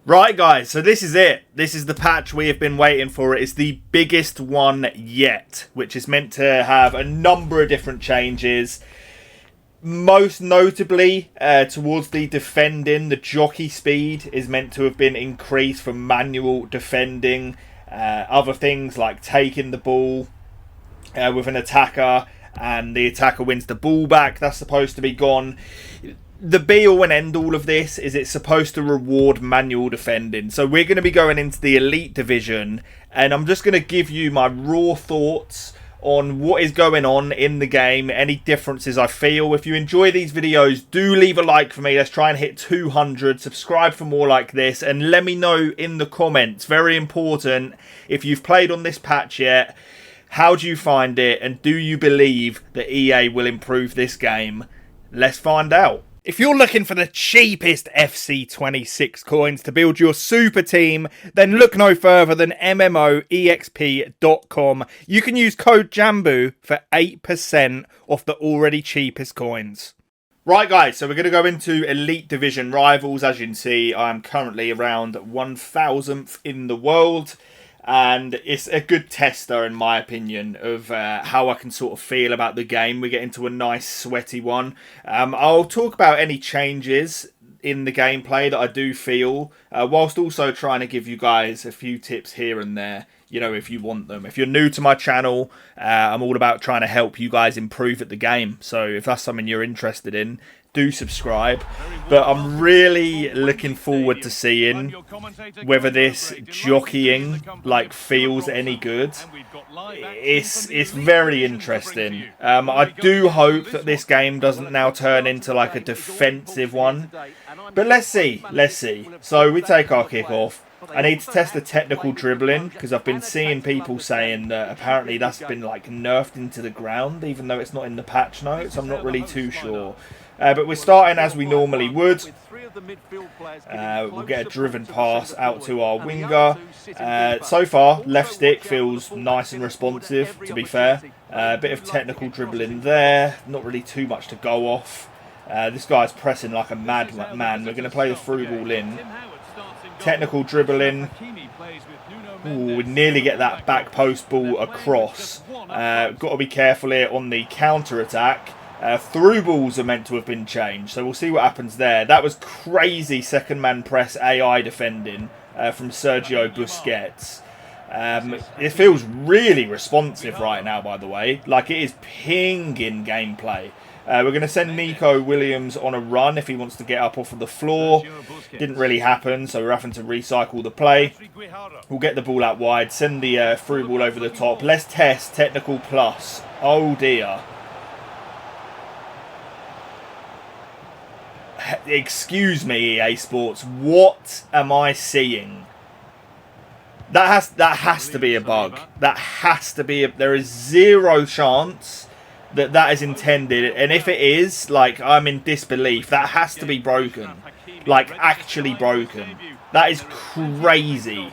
Right, guys, so this is it. This is the patch we have been waiting for. It's the biggest one yet, which is meant to have a number of different changes. Most notably, towards the defending, the jockey speed is meant to have been increased from manual defending. Other things like taking the ball with an attacker and the attacker wins the ball back, that's supposed to be gone. The be-all and end-all of this is it's supposed to reward manual defending. So we're going to be going into the Elite Division, and I'm just going to give you my raw thoughts on what is going on in the game, any differences I feel. If you enjoy these videos, do leave a like for me. Let's try and hit 200. Subscribe for more like this, and let me know in the comments, very important, if you've played on this patch yet, how do you find it, and do you believe that EA will improve this game? Let's find out. If you're looking for the cheapest FC26 coins to build your super team, then look no further than MMOEXP.com. You can use code JambooUK for 8% off the already cheapest coins. Right, guys, so we're going to go into Elite Division Rivals. As you can see, I am currently around 1000th in the world. And it's a good tester, in my opinion, of how I can sort of feel about the game. We get into a nice sweaty one. I'll talk about any changes in the gameplay that I do feel, whilst also trying to give you guys a few tips here and there, you know, if you want them. If you're new to my channel, I'm all about trying to help you guys improve at the game. So if that's something you're interested in, do subscribe. But I'm really looking forward to seeing whether this jockeying feels any good. It's very interesting. I do hope that this game doesn't now turn into like a defensive one, but let's see. So we take our kickoff. I need to test the technical dribbling because I've been seeing people saying that apparently that's been like nerfed into the ground, even though it's not in the patch notes. I'm not really too sure. But we're starting as we normally would. We'll get a driven pass out to our winger. So far, left stick feels nice and responsive, to be fair. A bit of technical dribbling there. Not really too much to go off. This guy's pressing like a madman. We're going to play the through ball in. Technical dribbling. Ooh, we nearly get that back post ball across. Got to be careful here on the counter attack. Through balls are meant to have been changed, so we'll see what happens there. That was crazy second man press AI defending from Sergio Busquets. It feels really responsive right now, by the way. Like, it is pinging gameplay. We're going to send Nico Williams on a run if he wants to get up off of the floor. Didn't really happen, so we're having to recycle the play. We'll get the ball out wide, send the through ball over the top. Let's test technical plus. Oh dear. Excuse me, EA Sports. What am I seeing? That has to be a bug. That has to be. There is zero chance that that is intended. And if it is, like, I'm in disbelief. That has to be broken. Like, actually broken. That is crazy.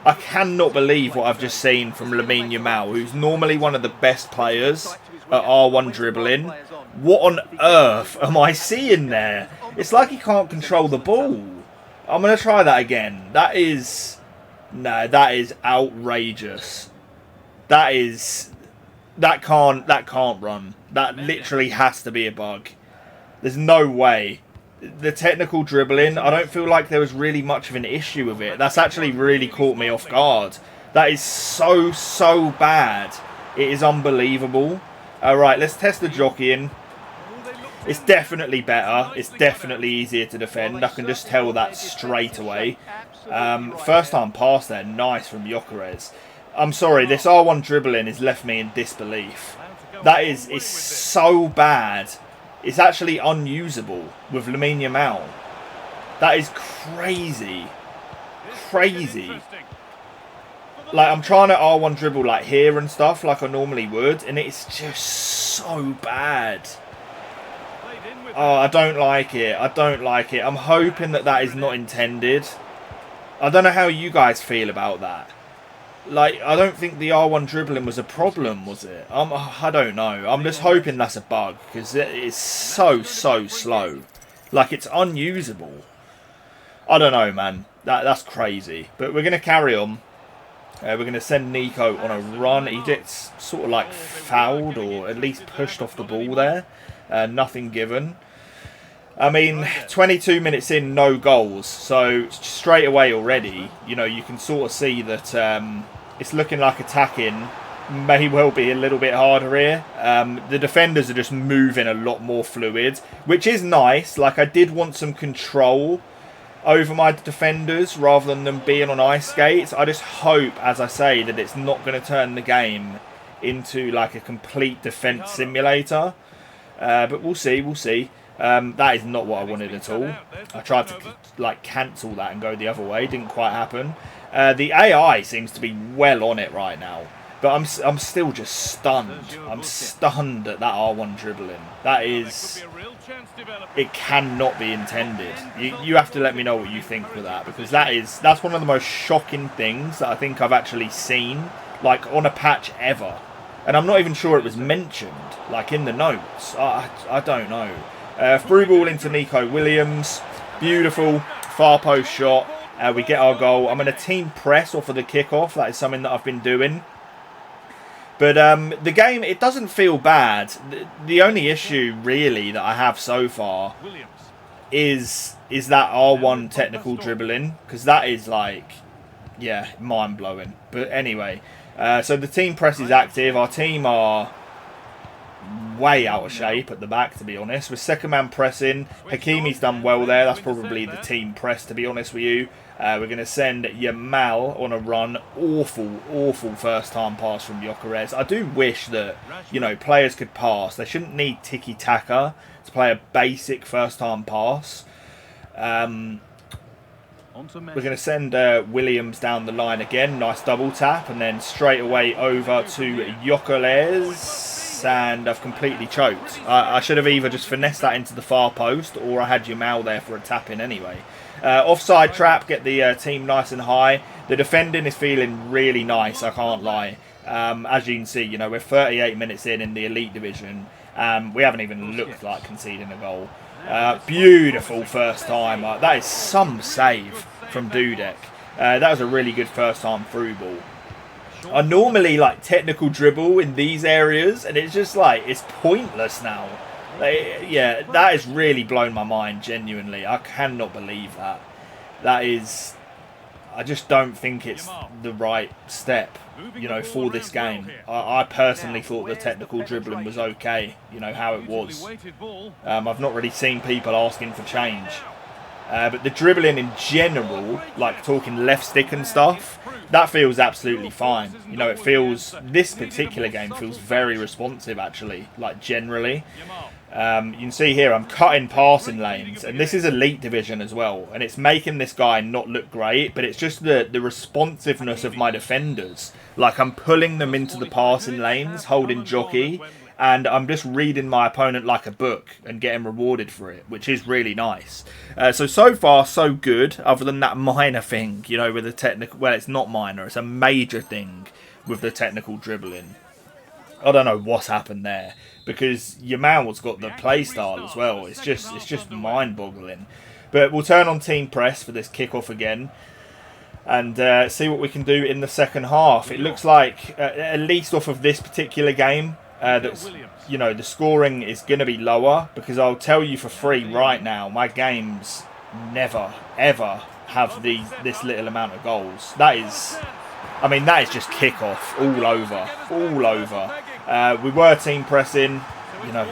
I cannot believe what I've just seen from Lamine Yamal, who's normally one of the best players at R1 dribbling. What on earth am I seeing there? It's like he can't control the ball. I'm going to try that again. That is... No, that is outrageous. That can't run. That literally has to be a bug. There's no way. The technical dribbling, I don't feel like there was really much of an issue with it. That's actually really caught me off guard. That is so bad. It is unbelievable. Alright, let's test the jockeying. It's definitely better. It's definitely easier to defend. I can just tell that straight away. First time pass there. Nice from Gyökeres. I'm sorry, this R1 dribbling has left me in disbelief. That is so bad. It's actually unusable with Lamine Yamal. That is crazy. Crazy. Like, I'm trying to R1 dribble like here and stuff like I normally would, and it's just so bad. Oh, I don't like it. I don't like it. I'm hoping that that is not intended. I don't know how you guys feel about that. Like, I don't think the R1 dribbling was a problem, was it? I don't know. I'm just hoping that's a bug, because it is so slow. Like, it's unusable. I don't know, man. That's crazy. But we're going to carry on. We're going to send Nico on a run. He gets sort of like fouled or at least pushed off the ball there. Nothing given. I mean, 22 minutes in, no goals. So straight away already, you know, you can sort of see that it's looking like attacking may well be a little bit harder here. The defenders are just moving a lot more fluid, which is nice. Like, I did want some control over my defenders rather than them being on ice skates. I just hope, as I say, that it's not going to turn the game into like a complete defense simulator. But we'll see, we'll see. That is not what I wanted at all. I tried to like cancel that and go the other way. Didn't quite happen. The AI seems to be well on it right now. But I'm still just stunned. I'm stunned at that R1 dribbling. That is... It cannot be intended. You have to let me know what you think with that. Because that's one of the most shocking things that I think I've actually seen. Like, on a patch ever. And I'm not even sure it was mentioned. Like, in the notes. I don't know. Through ball into Nico Williams. Beautiful. Far post shot. We get our goal. I'm going to team press off of the kickoff. That is something that I've been doing. But the game, it doesn't feel bad. The only issue, really, that I have so far is that R1 technical dribbling. Because that is, like, yeah, mind-blowing. But anyway, so the team press is active. Our team are way out of shape at the back, to be honest. With second man pressing, Hakimi's done well there. That's probably the team press, to be honest with you. We're going to send Yamal on a run. Awful, awful first time pass from Gyökeres. I do wish that, you know, players could pass. They shouldn't need tiki-taka to play a basic first time pass. We're going to send Williams down the line again. Nice double tap. And then straight away over to Gyökeres. And I've completely choked. I should have either just finessed that into the far post, or I had Yamal there for a tap in anyway. Offside trap, get the team nice and high. The defending is feeling really nice, I can't lie. As you can see, you know, we're 38 minutes in the Elite Division. We haven't even looked like conceding a goal. Beautiful first time. That is some save from Dudek. That was a really good first time through ball. I normally like technical dribble in these areas, and it's just like, it's pointless now. Yeah, that has really blown my mind, genuinely. I cannot believe that. That is... I just don't think it's the right step, you know, for this game. I personally thought the technical dribbling was okay, you know, how it was. I've not really seen people asking for change. But the dribbling in general, like talking left stick and stuff, that feels absolutely fine. You know, it feels... This particular game feels very responsive, actually, like generally. You can see here I'm cutting passing lanes, and this is Elite Division as well, and it's making this guy not look great, but it's just the responsiveness of my defenders. Like, I'm pulling them into the passing lanes, holding jockey, and I'm just reading my opponent like a book and getting rewarded for it, which is really nice. So far, so good, other than that minor thing, you know, with the technical... Well, it's not minor, it's a major thing with the technical dribbling. I don't know what's happened there, because Yamal's got the play style as well. It's just mind-boggling. But we'll turn on team press for this kickoff again, and see what we can do in the second half. It looks like, at least off of this particular game, that's, you know, the scoring is going to be lower, because I'll tell you for free right now, my games never ever have this little amount of goals. That is, I mean, that is just kickoff all over. We were team pressing. You know,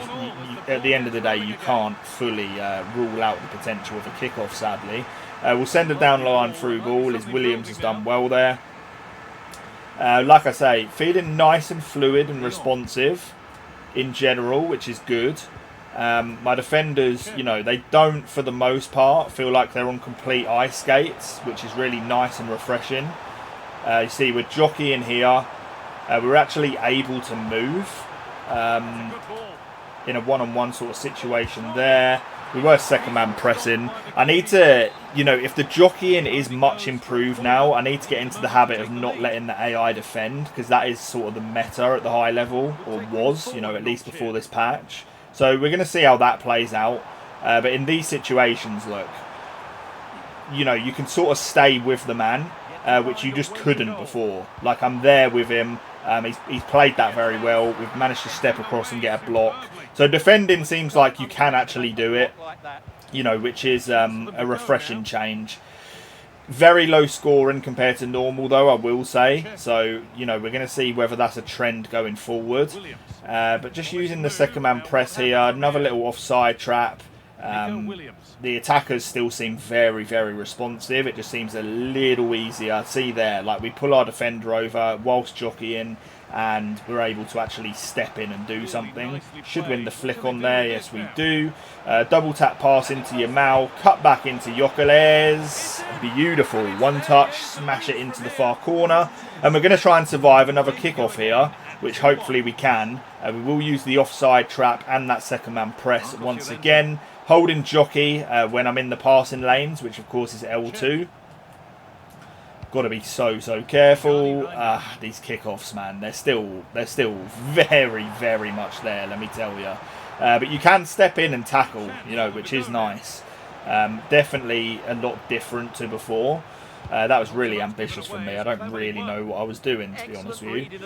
at the end of the day, you can't fully rule out the potential of a kickoff, sadly. We'll send it down the line through ball, as Williams has done well there. Like I say, feeling nice and fluid and responsive in general, which is good. My defenders, you know, they don't, for the most part, feel like they're on complete ice skates, which is really nice and refreshing. You see, we're jockeying here. We're actually able to move in a one-on-one sort of situation there. We were second man pressing. I need to, you know, if the jockeying is much improved now, I need to get into the habit of not letting the AI defend, because that is sort of the meta at the high level, or was, you know, at least before this patch. So we're going to see how that plays out. But in these situations, look, you know, you can sort of stay with the man, which you just couldn't before. Like, I'm there with him. He's played that very well. We've managed to step across and get a block. So defending seems like you can actually do it, you know, which is a refreshing change. Very low scoring compared to normal, though, I will say. So, you know, we're going to see whether that's a trend going forward. But just using the second man press here, another little offside trap. The attackers still seem very, very responsive. It just seems a little easier. See there, like we pull our defender over whilst jockeying, and we're able to actually step in and do something. Should win the flick on there, yes we do. Double tap pass into Yamal, cut back into Yokeles. Beautiful, one touch, smash it into the far corner. And we're going to try and survive another kickoff here, which hopefully we can. We will use the offside trap and that second man press once again. Holding jockey when I'm in the passing lanes, which of course is L2. Got to be so careful. These kickoffs, man, they're still very, very much there, let me tell you. But you can step in and tackle, you know, which is nice. Definitely a lot different to before. That was really ambitious for me. I don't really know what I was doing, to be honest with you.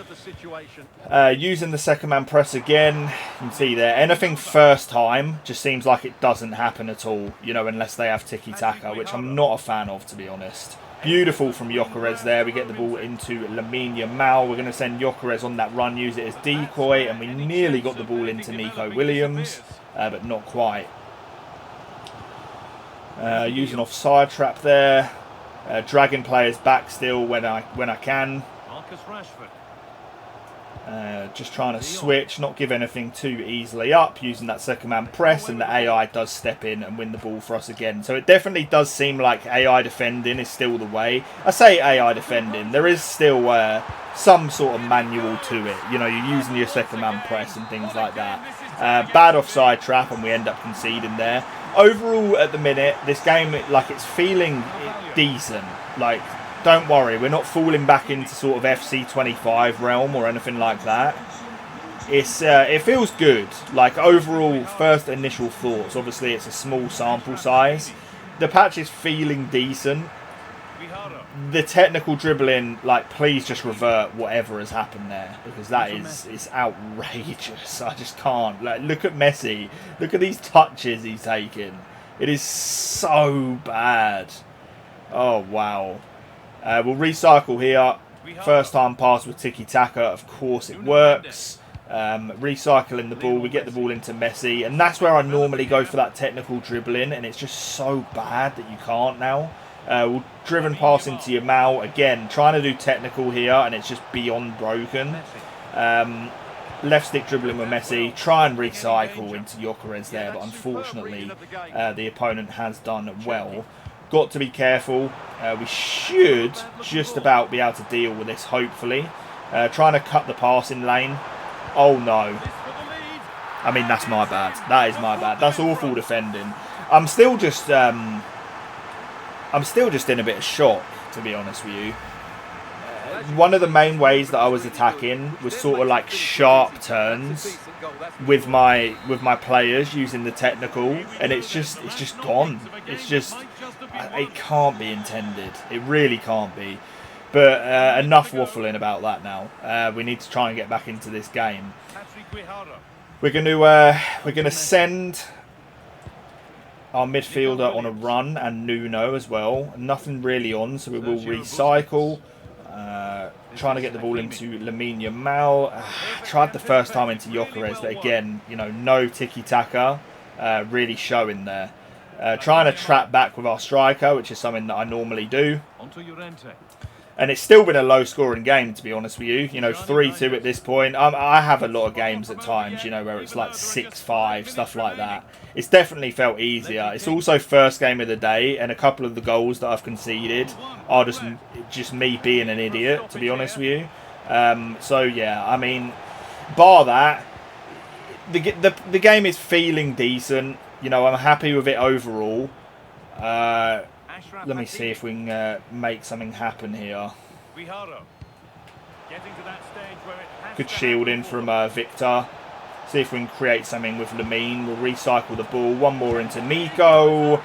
Using the second man press again, you can see there, anything first time just seems like it doesn't happen at all, you know, unless they have tiki-taka, which I'm not a fan of, to be honest. Beautiful from Yokeres there. We get the ball into Lamine Yamal. We're going to send Yokeres on that run, use it as decoy, and we nearly got the ball into Nico Williams, but not quite. Using offside trap there. Dragging players back still when I can. Just trying to switch, not give anything too easily up, using that second man press, and the AI does step in and win the ball for us again. So it definitely does seem like AI defending is still the way. I say AI defending, there is still some sort of manual to it. You know, you're using your second man press and things like that. Bad offside trap, and we end up conceding there. Overall, at the minute, this game, like, it's feeling decent. Like, don't worry, we're not falling back into sort of FC25 realm or anything like that. It feels good. Like, overall, first initial thoughts, obviously it's a small sample size. The patch is feeling decent. The technical dribbling, like, please just revert whatever has happened there, because that is outrageous. I just can't. Like, look at Messi. Look at these touches he's taking. It is so bad. Oh, wow. We'll recycle here. First time pass with tiki-taka. Of course it works. Recycling the ball. We get the ball into Messi. And that's where I normally go for that technical dribbling. And it's just so bad that you can't now. We'll driven pass into Yamal. Again, trying to do technical here. And it's just beyond broken. Left stick dribbling with Messi. Try and recycle into Yokeres there. But unfortunately, the opponent has done well. Got to be careful. We should just about be able to deal with this, hopefully. Trying to cut the passing lane. Oh, no. I mean, that's my bad. That is my bad. That's awful defending. I'm still just in a bit of shock, to be honest with you. One of the main ways that I was attacking was sort of like sharp turns with my players using the technical, and it's just gone. It's just, it can't be intended. It really can't be. But enough waffling about that now. We need to try and get back into this game. We're gonna send our midfielder on a run, and Nuno as well. Nothing really on, so we will recycle. Trying to get the ball into Lamine Yamal. Tried the first time into Yokeres, but again, you know, no tiki-taka really showing there. Trying to trap back with our striker, which is something that I normally do. And it's still been a low-scoring game, to be honest with you. You know, 3-2 at this point. I have a lot of games at times, you know, where it's like 6-5, stuff like that. It's definitely felt easier. It's also first game of the day, and a couple of the goals that I've conceded are just me being an idiot, to be honest with you. So, yeah, I mean, bar that, the game is feeling decent. You know, I'm happy with it overall. Let me see if we can make something happen here. Good shielding from Victor. See if we can create something with Lamine. We'll recycle the ball. One more into Nico.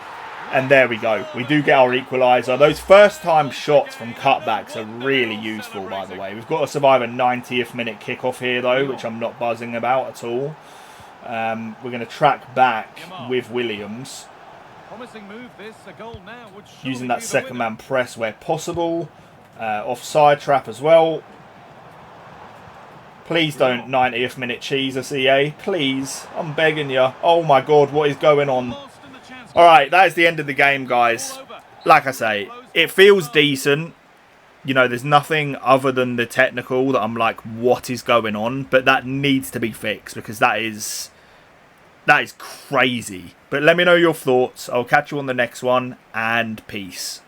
And there we go. We do get our equaliser. Those first-time shots from cutbacks are really useful, by the way. We've got to survive a 90th minute kickoff here, though, which I'm not buzzing about at all. We're going to track back with Williams. Using that second-man press where possible. Offside trap as well. Please don't 90th minute cheese us, EA. Please. I'm begging you. Oh, my God. What is going on? Alright, that is the end of the game, guys. Like I say, it feels decent. You know, there's nothing other than the technical that I'm like, what is going on? But that needs to be fixed because that is crazy. But let me know your thoughts. I'll catch you on the next one, and peace.